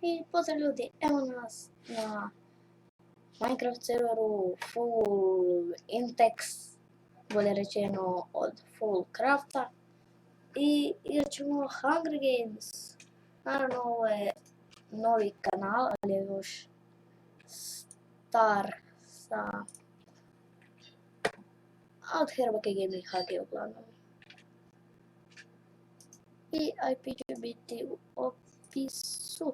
I pozdrav ljudi, evo nas na Minecraft serveru Full Intex, bolje rečeno od Full Crafta. I igrat ćemo Hunger Games. Naravno ovo je novi kanal, ali je još star sa... od Herbake Gaming HG uglavnom. I IP će biti u opisu.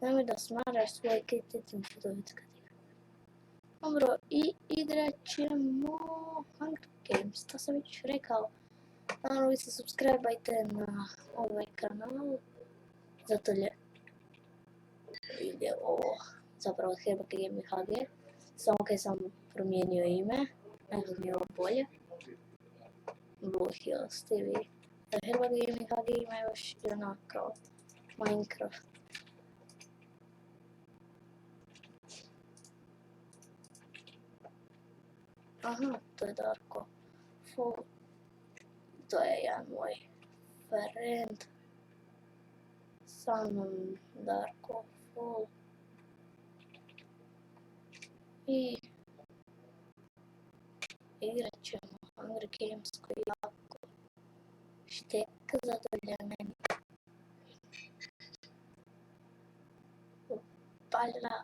Nemoj da smaraš svoje kritične fotovickati. Dobro, i igrat ćemo Hunger Games, to sam već rekao. Naravno vi se subscribe-ajte na ovaj kanal, zato je ovo zapravo Herbake Gaming HG, samo kaj sam promijenio ime, nekako mi je ovo bolje. Blue Hills TV. Herbake Gaming HG ima još i onako Minecraft. Aha, to je Darko Full. To je jedan moj friend. Sa mnom Darko Full. I igrat ćemo Hunger Games koji je jako štek zadovoljen. Upalila.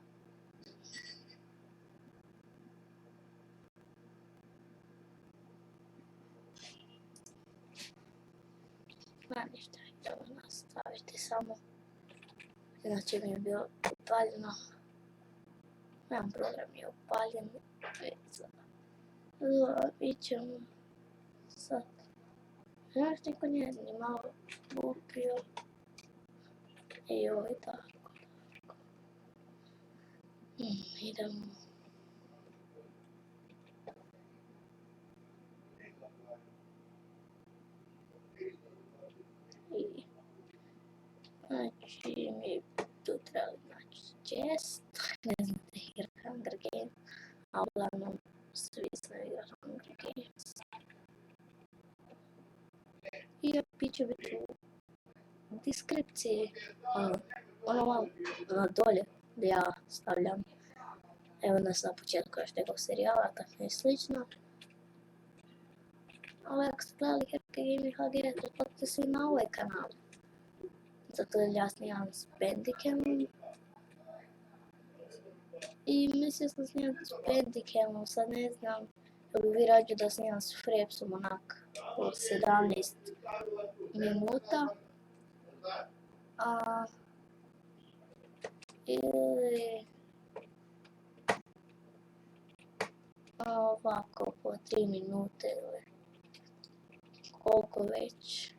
Ma ništa, idemo nastaviti samo. Inače mi je bilo upaljeno. Nemam program je upaljen. Vidjet ćemo sad. Znaš, niko nije ni malo lupio. I ovo je tako. Idemo. I znači mi tu trebali naći chest. Ne znam da igra Hunger Games, a uglavnom svi znaju igra Hunger Games. I opet će biti u deskripciji, ono malo dolje gdje ja stavljam. Evo nas na početku još nekog serijala, tako i slično. Ali ako ste gledali Herbake Gaming HG, pretplatite se i na ovaj kanal. Zato je ja snimam s Bandicamom. I mislio sam snimati s Bandicamom, sad ne znam, jel bi vi rađe da snimam s Frepsom onak po 17 minuta. Ili ovako po 3 minute ili koliko već.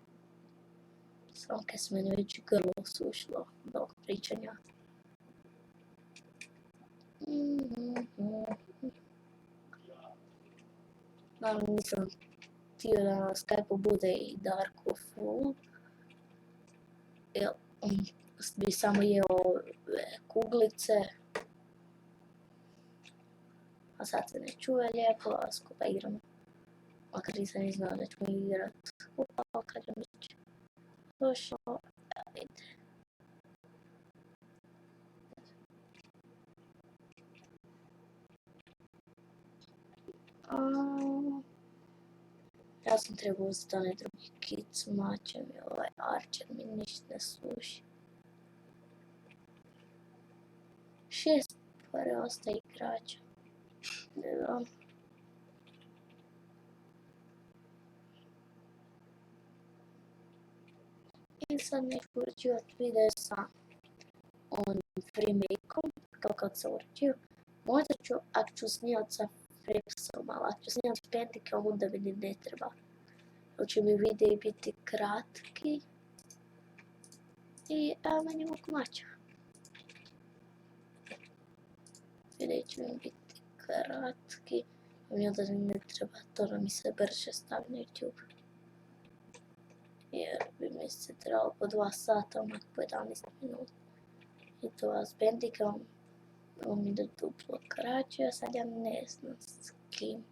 Samo kad se meni već grlo sušilo do ovog pričanja. Naravno nisam htio da na Skype-u bude i Darko Full. Jer on bi samo jeo kuglice. A sad se ne čuje lijepo, a skupa igramo. Makar nisam ni znao da ćemo igrat skupa, ali kad je već došao, vidite. Ja sam trebao uzeti onaj drugi kit s mačem i ovaj Archer mi ništa ne sluši. 6 preostaje igrača. I sad neću uređivati video sa onim freemakeom, kako se uređuju. Možda ću, ako ću snimati sa Frepsom, ali ako ću snimati s Bandicamom, onda mi ne treba. Jer će mi videi biti kratki. I evo meni mogu mača. Videi će mi biti kratki. I onda mi ne treba to da mi se brže stavi na YouTube. Jer bi mi se trebalo po 2 sata, onak po 11 minuta. I to s Bandicamom, on mi ide duplo kraće, a sad ja ne znam s kim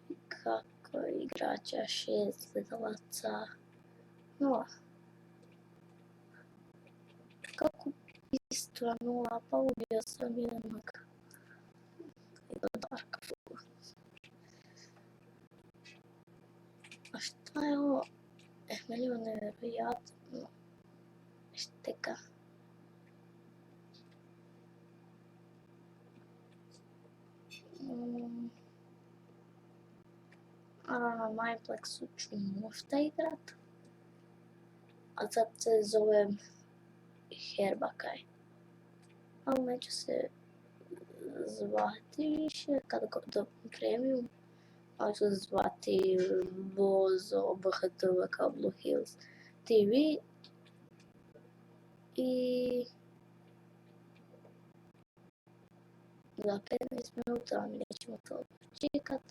i kako igrača, 6 gledalaca, 0. Kako nula, pa ubio sam jednog. I do Darka Fula. A šta je ovo? Meni je nevjerojatno. Šteka. Na Mineplexu ću možda igrat. A sad se zovem Herbakaj. Ali neću se zvati više kad dobim premium. Ali ću se zvati Bozo BHTV Blue Hills TV. I za 15 minuta mi nećemo to čekat.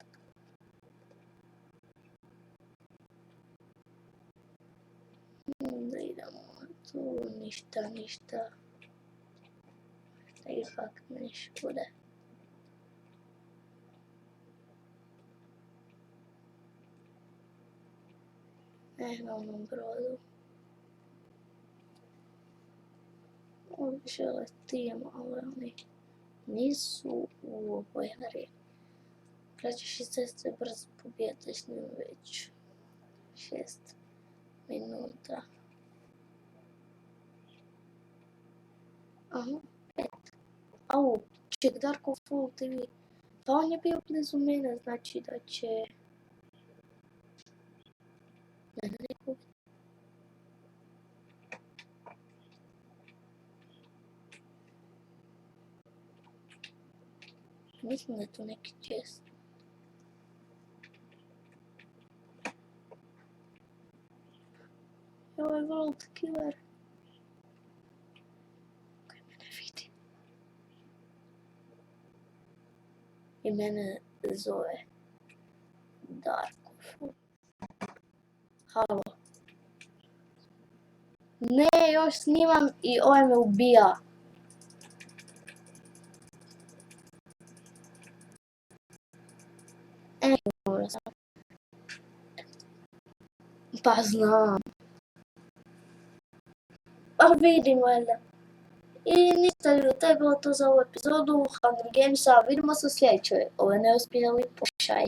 Da idemo tu, ništa. Da ipak neš bude. Na onom brodu. Ovdje više letimo, ali oni nisu u ovoj hri. Krećeš iz ceste brzo pobijete s njim već 6 minuta. Aha, 5. Au, ček Darko Full TV. Pa on je bio blizu mene, znači da će mene nekog. Mislim da je to neki čest. Ovo je World Killer. Koji mene vidi. I mene zove Darko Full. Halo. Ne, još snimam i ovaj me ubija. Dobro sam. Pa znam. Pa vidim valjda. I ništa ljudi, to je bilo to za ovu epizodu Hunger Gamesa. Vidimo se u sljedećoj. Ovo je neuspjeli pokušaj.